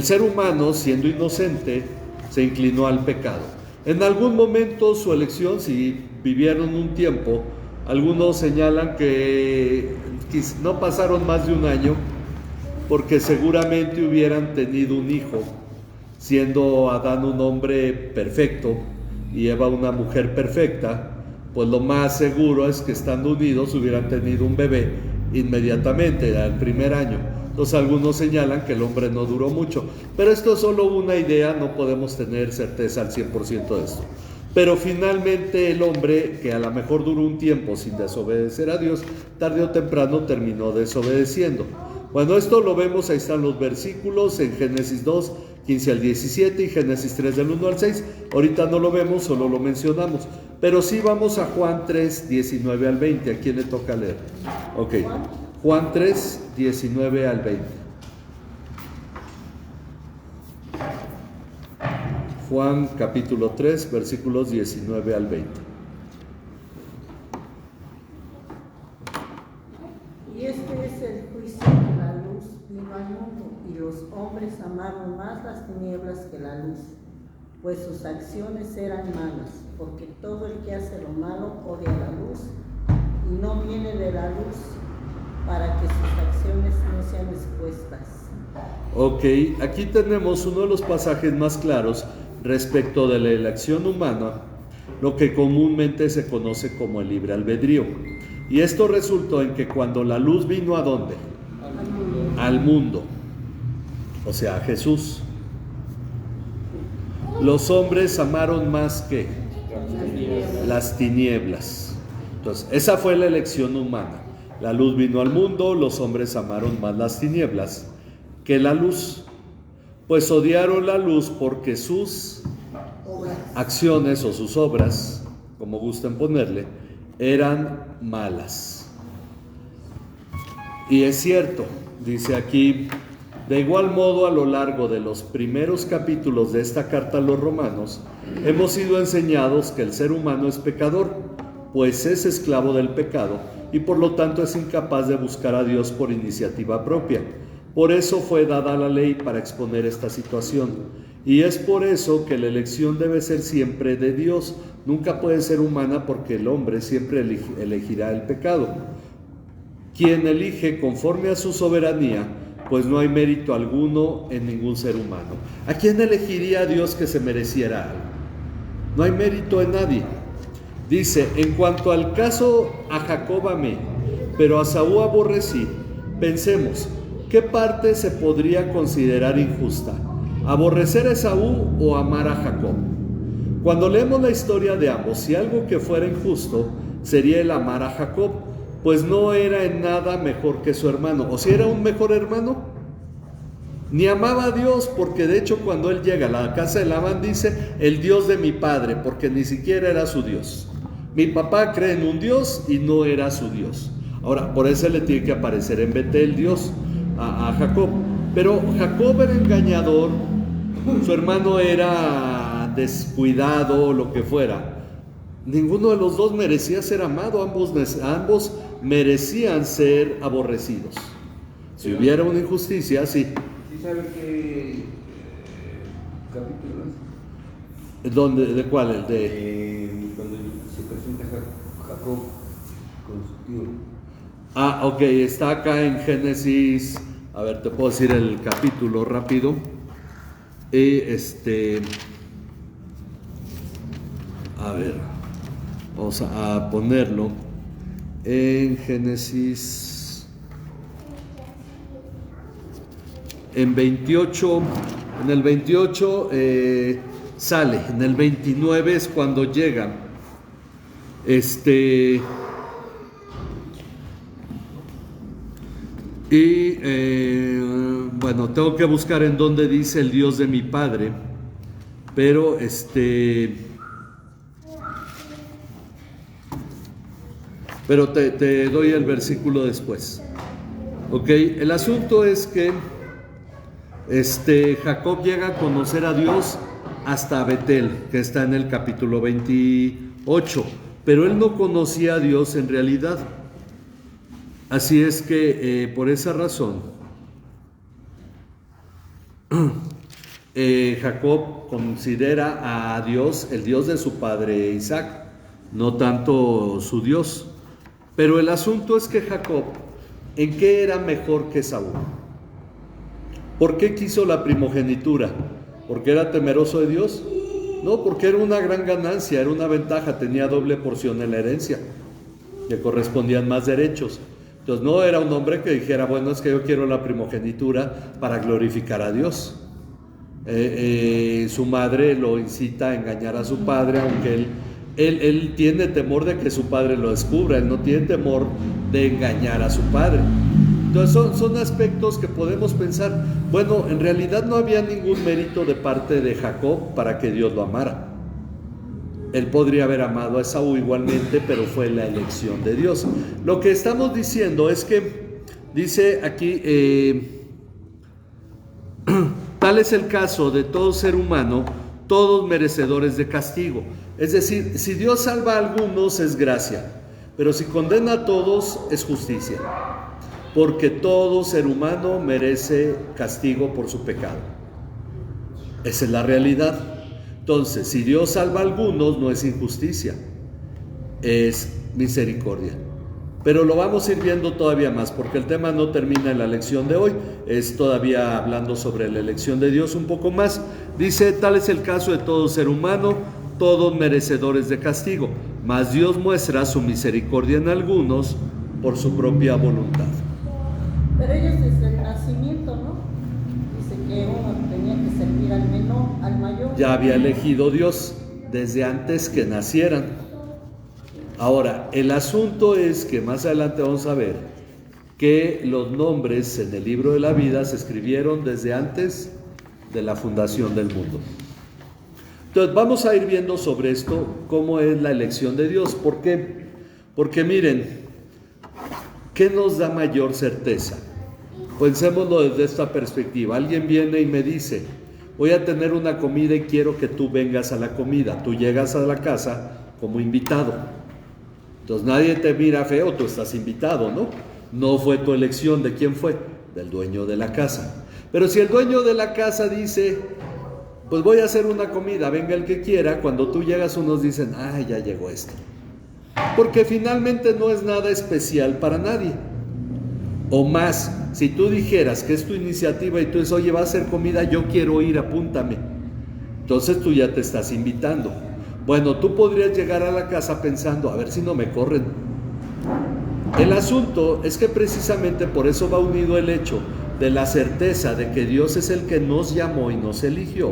ser humano, siendo inocente, se inclinó al pecado. En algún momento su elección, si vivieron un tiempo, algunos señalan que no pasaron más de un año, porque seguramente hubieran tenido un hijo, siendo Adán un hombre perfecto y Eva una mujer perfecta, pues lo más seguro es que estando unidos hubieran tenido un bebé inmediatamente, al primer año. Entonces algunos señalan que el hombre no duró mucho, pero esto es solo una idea, no podemos tener certeza al 100% de esto. Pero finalmente el hombre, que a lo mejor duró un tiempo sin desobedecer a Dios, tarde o temprano terminó desobedeciendo. Bueno, esto lo vemos, ahí están los versículos en Génesis 2, 15 al 17 y Génesis 3 del 1 al 6. Ahorita no lo vemos, solo lo mencionamos. Pero sí vamos a Juan 3, 19 al 20. ¿A quién le toca leer? Ok, Juan 3, 19 al 20. Juan capítulo 3, versículos 19 al 20. Y este es el juicio, que la luz vino al mundo, y los hombres amaron más las tinieblas que la luz, pues sus acciones eran malas, porque todo el que hace lo malo odia la luz, y no viene de la luz, para que sus acciones no sean expuestas. Ok, aquí tenemos uno de los pasajes más claros respecto de la elección humana, lo que comúnmente se conoce como el libre albedrío. Y esto resultó en que cuando la luz vino ¿a dónde? Al mundo, o sea, a Jesús, los hombres amaron más que las tinieblas. Entonces, esa fue la elección humana. La luz vino al mundo, los hombres amaron más las tinieblas que la luz, pues odiaron la luz porque sus acciones o sus obras, como gusten ponerle, eran malas. Y es cierto, dice aquí, de igual modo a lo largo de los primeros capítulos de esta carta a los romanos, hemos sido enseñados que el ser humano es pecador, pues es esclavo del pecado y por lo tanto es incapaz de buscar a Dios por iniciativa propia. Por eso fue dada la ley para exponer esta situación. Y es por eso que la elección debe ser siempre de Dios. Nunca puede ser humana porque el hombre siempre elegirá el pecado. Quien elige conforme a su soberanía, pues no hay mérito alguno en ningún ser humano. ¿A quién elegiría Dios que se mereciera algo? No hay mérito en nadie. Dice, en cuanto al caso, a Jacob amé, pero a Saúl aborrecí. Pensemos, ¿qué parte se podría considerar injusta? ¿Aborrecer a Esaú o amar a Jacob? Cuando leemos la historia de ambos, si algo que fuera injusto, sería el amar a Jacob, pues no era en nada mejor que su hermano. ¿O si era un mejor hermano? Ni amaba a Dios, porque de hecho cuando él llega a la casa de Labán dice, el Dios de mi padre, porque ni siquiera era su Dios. Mi papá cree en un Dios y no era su Dios. Ahora, por eso le tiene que aparecer en Betel Dios a Jacob. Pero Jacob era engañador, su hermano era descuidado, lo que fuera. Ninguno de los dos merecía ser amado, ambos merecían ser aborrecidos. Si hubiera una injusticia, sí. ¿Sí sabe qué capítulo es? ¿Dónde, de cuál? El de... Cuando se presenta Jacob con su tío. Ah, ok, está acá en Génesis. A ver, te puedo decir el capítulo rápido. A ver, vamos a ponerlo en Génesis. En 28, en el 28 sale, en el 29 es cuando llegan. Bueno, tengo que buscar en dónde dice el Dios de mi padre, pero pero te doy el versículo después. Ok, el asunto es que Jacob llega a conocer a Dios hasta Betel, que está en el capítulo 28, pero él no conocía a Dios en realidad. Así es que por esa razón Jacob considera a Dios el Dios de su padre Isaac, no tanto su Dios. Pero el asunto es que Jacob, ¿en qué era mejor que Saúl? ¿Por qué quiso la primogenitura? ¿Porque era temeroso de Dios? No, porque era una gran ganancia, era una ventaja, tenía doble porción en la herencia, le correspondían más derechos. Entonces no era un hombre que dijera, bueno, es que yo quiero la primogenitura para glorificar a Dios. su madre lo incita a engañar a su padre, aunque él tiene temor de que su padre lo descubra, él no tiene temor de engañar a su padre. Entonces son aspectos que podemos pensar, bueno, en realidad no había ningún mérito de parte de Jacob para que Dios lo amara. Él podría haber amado a Esaú igualmente, pero fue la elección de Dios. Lo que estamos diciendo es que, dice aquí, tal es el caso de todo ser humano, todos merecedores de castigo. Es decir, si Dios salva a algunos es gracia, pero si condena a todos es justicia, porque todo ser humano merece castigo por su pecado. Esa es la realidad. Entonces, si Dios salva a algunos, no es injusticia, es misericordia. Pero lo vamos a ir viendo todavía más, porque el tema no termina en la lección de hoy, es todavía hablando sobre la elección de Dios un poco más. Dice, tal es el caso de todo ser humano, todos merecedores de castigo, mas Dios muestra su misericordia en algunos por su propia voluntad. Pero ellos desde el nacimiento, ¿no? Dice que uno tenía que servir al menor, al mayor. Ya había elegido Dios desde antes que nacieran. Ahora, el asunto es que más adelante vamos a ver que los nombres en el libro de la vida se escribieron desde antes de la fundación del mundo. Entonces vamos a ir viendo sobre esto, cómo es la elección de Dios. ¿Por qué? Porque miren, ¿qué nos da mayor certeza? Pensémoslo desde esta perspectiva. Alguien viene y me dice, voy a tener una comida y quiero que tú vengas a la comida. Tú llegas a la casa como invitado. Entonces nadie te mira feo, tú estás invitado, ¿no? No fue tu elección. ¿De quién fue? Del dueño de la casa. Pero si el dueño de la casa dice, pues voy a hacer una comida, venga el que quiera, cuando tú llegas unos dicen, ay, ya llegó este. Porque finalmente no es nada especial para nadie. O más, si tú dijeras que es tu iniciativa y tú dices, oye, va a hacer comida, yo quiero ir, apúntame. Entonces tú ya te estás invitando. Bueno, tú podrías llegar a la casa pensando, a ver si no me corren. El asunto es que precisamente por eso va unido el hecho de la certeza de que Dios es el que nos llamó y nos eligió,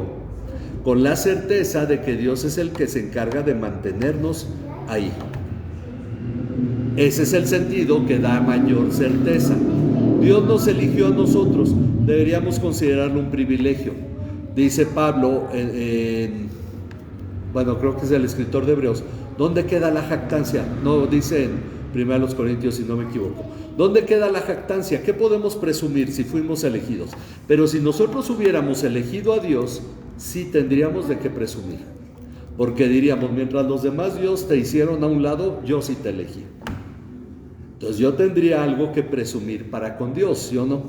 con la certeza de que Dios es el que se encarga de mantenernos ahí. Ese es el sentido que da mayor certeza. Dios nos eligió a nosotros, deberíamos considerarlo un privilegio. Dice Pablo, bueno, creo que es el escritor de Hebreos, ¿dónde queda la jactancia? No, dice en 1 Corintios, si no me equivoco. ¿Dónde queda la jactancia? ¿Qué podemos presumir si fuimos elegidos? Pero si nosotros hubiéramos elegido a Dios, sí tendríamos de qué presumir. Porque diríamos, mientras los demás Dios te hicieron a un lado, yo sí te elegí. Entonces yo tendría algo que presumir para con Dios, ¿sí o no?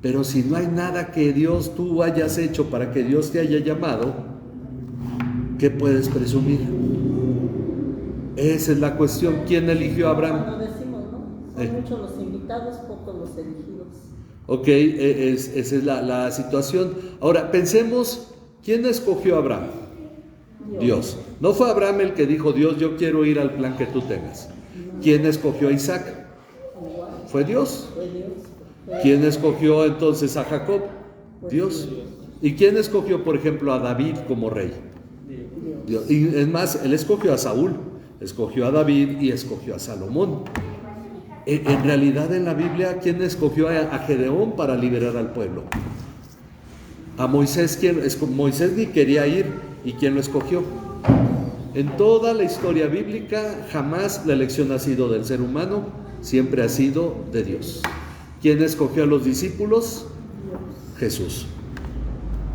Pero si no hay nada que Dios tú hayas hecho para que Dios te haya llamado, ¿qué puedes presumir? Esa es la cuestión. ¿Quién eligió a Abraham? Cuando decimos, ¿no? Son muchos los invitados, pocos los elegidos. Ok, esa es la situación. Ahora, pensemos, ¿quién escogió a Abraham? Dios. No fue Abraham el que dijo, Dios, yo quiero ir al plan que tú tengas. ¿Quién escogió a Isaac? Fue Dios. ¿Quién escogió entonces a Jacob? Dios. ¿Y quién escogió, por ejemplo, a David como rey? Dios. Y es más, él escogió a Saúl, escogió a David y escogió a Salomón. En realidad en la Biblia, ¿quién escogió a Gedeón para liberar al pueblo? A Moisés. Moisés ni quería ir, ¿y quién lo escogió? En toda la historia bíblica, jamás la elección ha sido del ser humano, siempre ha sido de Dios. ¿Quién escogió a los discípulos? Jesús.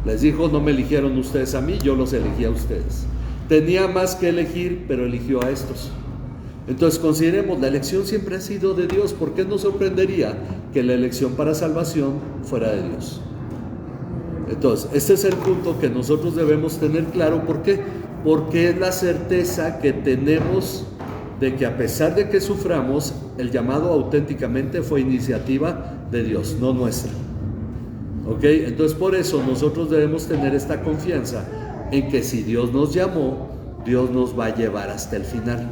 Les dijo, no me eligieron ustedes a mí, yo los elegí a ustedes. Tenía más que elegir, pero eligió a estos. Entonces consideremos, la elección siempre ha sido de Dios. ¿Por qué nos sorprendería que la elección para salvación fuera de Dios? Entonces, este es el punto que nosotros debemos tener claro. ¿Por qué? Porque es la certeza que tenemos de que a pesar de que suframos, el llamado auténticamente fue iniciativa de Dios, no nuestra. ¿Ok? Entonces por eso nosotros debemos tener esta confianza en que si Dios nos llamó, Dios nos va a llevar hasta el final.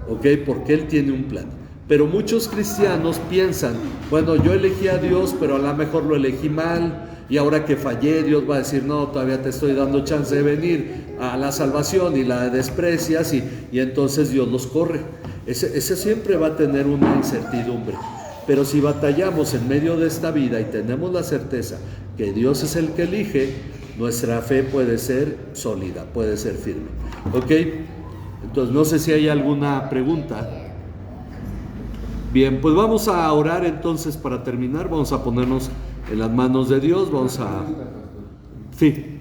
¿Ok? Porque Él tiene un plan. Pero muchos cristianos piensan, bueno, yo elegí a Dios, pero a lo mejor lo elegí mal, y ahora que fallé, Dios va a decir, no, todavía te estoy dando chance de venir a la salvación y la desprecias y entonces Dios los corre. Ese siempre va a tener una incertidumbre. Pero si batallamos en medio de esta vida y tenemos la certeza que Dios es el que elige, nuestra fe puede ser sólida, puede ser firme. ¿Ok? Entonces, no sé si hay alguna pregunta. Bien, pues vamos a orar entonces para terminar. Vamos a ponernos en las manos de Dios. Vamos a... Sí.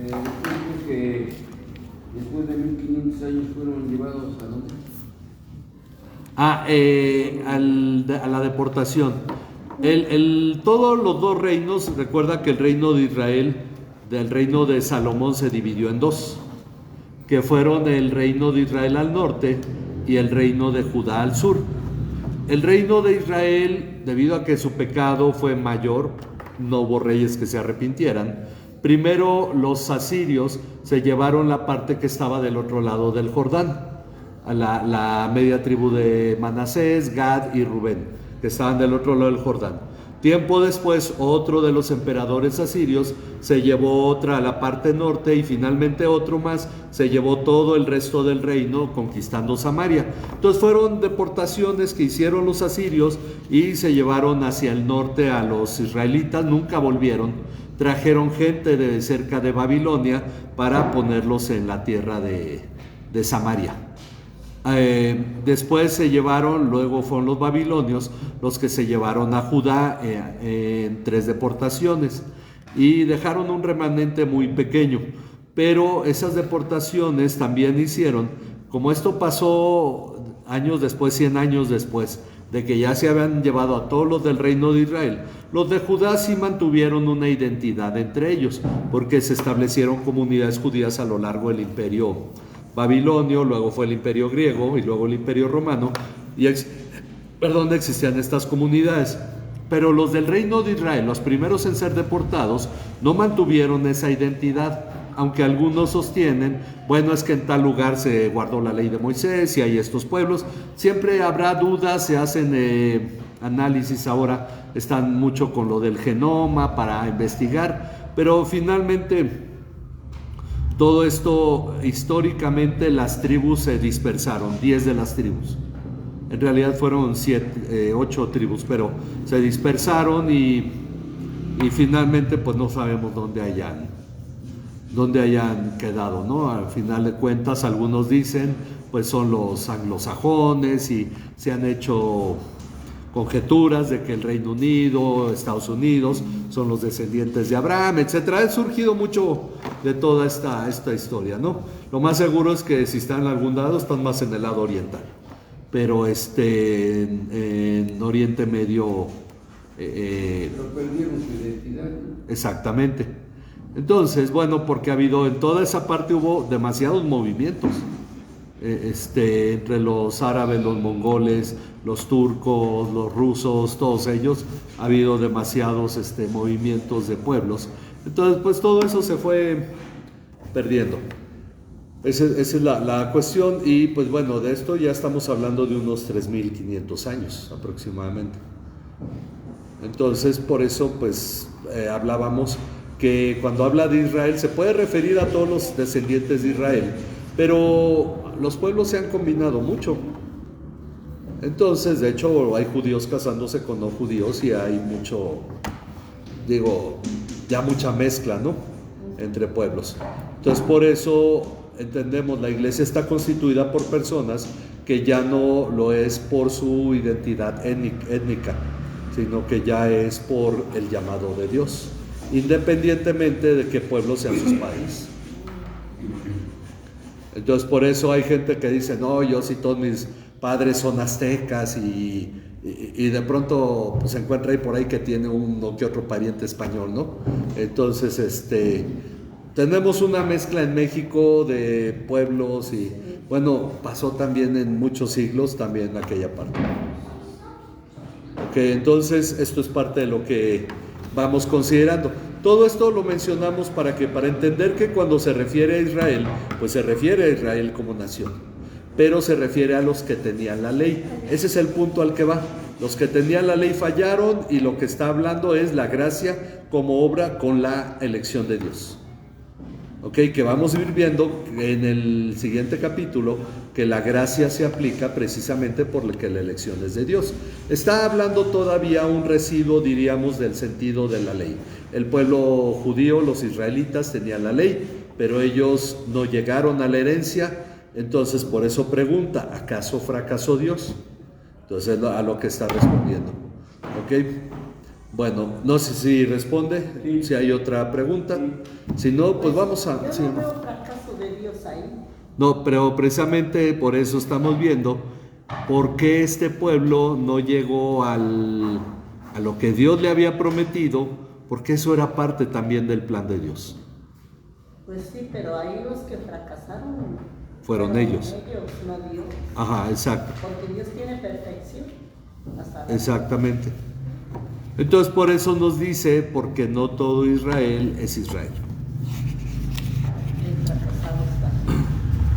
Creo que después de 1500 años fueron llevados a dónde? A la deportación. Todos los dos reinos, recuerda que el reino de Israel, del reino de Salomón, se dividió en dos, que fueron el reino de Israel al norte y el reino de Judá al sur. El reino de Israel, debido a que su pecado fue mayor, no hubo reyes que se arrepintieran. Primero los asirios se llevaron la parte que estaba del otro lado del Jordán, a la media tribu de Manasés, Gad y Rubén, que estaban del otro lado del Jordán. Tiempo después, otro de los emperadores asirios se llevó otra a la parte norte y finalmente otro más se llevó todo el resto del reino, conquistando Samaria. Entonces fueron deportaciones que hicieron los asirios y se llevaron hacia el norte a los israelitas, nunca volvieron. Trajeron gente de cerca de Babilonia para ponerlos en la tierra de Samaria. Después se llevaron, luego fueron los babilonios los que se llevaron a Judá en 3 deportaciones y dejaron un remanente muy pequeño, pero esas deportaciones también hicieron, como esto pasó años después, 100 años después de que ya se habían llevado a todos los del reino de Israel, los de Judá sí mantuvieron una identidad entre ellos, porque se establecieron comunidades judías a lo largo del imperio babilonio, luego fue el imperio griego y luego el imperio romano, y existían estas comunidades. Pero los del reino de Israel, los primeros en ser deportados, no mantuvieron esa identidad, aunque algunos sostienen, bueno, es que en tal lugar se guardó la ley de Moisés y hay estos pueblos. Siempre habrá dudas, se hacen análisis ahora, están mucho con lo del genoma para investigar, pero finalmente todo esto, históricamente las tribus se dispersaron, 10 de las tribus. En realidad fueron 8 tribus, pero se dispersaron y finalmente pues no sabemos dónde hayan quedado, ¿no? Al final de cuentas, algunos dicen, pues son los anglosajones y se han hecho conjeturas de que el Reino Unido, Estados Unidos, son los descendientes de Abraham, etcétera. Ha surgido mucho de toda esta historia, ¿no? Lo más seguro es que si están en algún lado, están más en el lado oriental, pero en Oriente Medio... pero perdieron su identidad, ¿no? Exactamente. Entonces, bueno, porque en toda esa parte hubo demasiados movimientos, entre los árabes, los mongoles, los turcos, los rusos, todos ellos, ha habido demasiados movimientos de pueblos. Entonces, pues todo eso se fue perdiendo. Esa es la cuestión, y pues bueno, de esto ya estamos hablando de unos 3.500 años aproximadamente. Entonces, por eso, pues, hablábamos que cuando habla de Israel se puede referir a todos los descendientes de Israel, pero los pueblos se han combinado mucho. Entonces, de hecho, hay judíos casándose con no judíos y hay ya mucha mezcla, ¿no?, entre pueblos. Entonces, por eso entendemos, la iglesia está constituida por personas que ya no lo es por su identidad étnica, sino que ya es por el llamado de Dios, independientemente de qué pueblo sean sus padres. Entonces, por eso hay gente que dice, no, yo sí, todos mis padres son aztecas, y de pronto pues, se encuentra ahí por ahí que tiene uno que otro pariente español, ¿no? Entonces, tenemos una mezcla en México de pueblos y, bueno, pasó también en muchos siglos también en aquella parte. Ok, entonces esto es parte de lo que vamos considerando. Todo esto lo mencionamos para entender que cuando se refiere a Israel, pues se refiere a Israel como nación, pero se refiere a los que tenían la ley. Ese es el punto al que va. Los que tenían la ley fallaron y lo que está hablando es la gracia como obra con la elección de Dios. Ok, que vamos a ir viendo en el siguiente capítulo que la gracia se aplica precisamente por lo que la elección es de Dios. Está hablando todavía un residuo, diríamos, del sentido de la ley. El pueblo judío, los israelitas, tenían la ley, pero ellos no llegaron a la herencia. Entonces, por eso pregunta, ¿acaso fracasó Dios? Entonces, a lo que está respondiendo. Ok. Bueno, no sé si responde, sí. Si hay otra pregunta. Si no, pues vamos a... Yo no veo fracaso de Dios ahí. No, pero precisamente por eso estamos viendo por qué este pueblo no llegó a lo que Dios le había prometido, porque eso era parte también del plan de Dios. Pues sí, pero ahí los que fracasaron fueron ellos. No Dios. Ajá, exacto. Porque Dios tiene perfección. Exactamente. Entonces por eso nos dice, porque no todo Israel es Israel.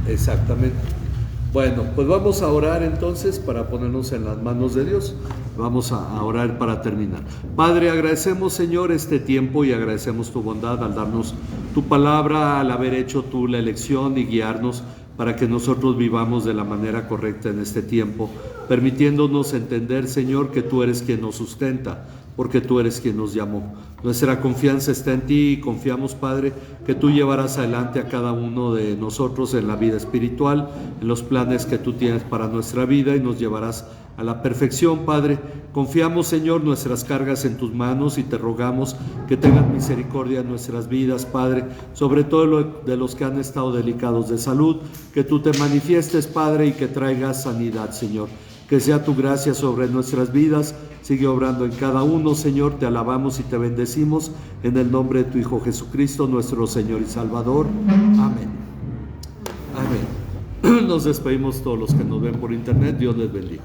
Exactamente. Bueno, pues vamos a orar entonces para ponernos en las manos de Dios. Vamos a orar para terminar. Padre, agradecemos, Señor, este tiempo y agradecemos tu bondad al darnos tu palabra, al haber hecho tú la elección y guiarnos para que nosotros vivamos de la manera correcta en este tiempo, permitiéndonos entender, Señor, que tú eres quien nos sustenta, porque tú eres quien nos llamó. Nuestra confianza está en ti y confiamos, Padre, que tú llevarás adelante a cada uno de nosotros en la vida espiritual, en los planes que tú tienes para nuestra vida y nos llevarás a la perfección, Padre. Confiamos, Señor, nuestras cargas en tus manos y te rogamos que tengas misericordia en nuestras vidas, Padre, sobre todo de los que han estado delicados de salud, que tú te manifiestes, Padre, y que traigas sanidad, Señor. Que sea tu gracia sobre nuestras vidas, sigue obrando en cada uno, Señor, te alabamos y te bendecimos en el nombre de tu Hijo Jesucristo, nuestro Señor y Salvador. Amén. Amén. Nos despedimos todos los que nos ven por internet, Dios les bendiga.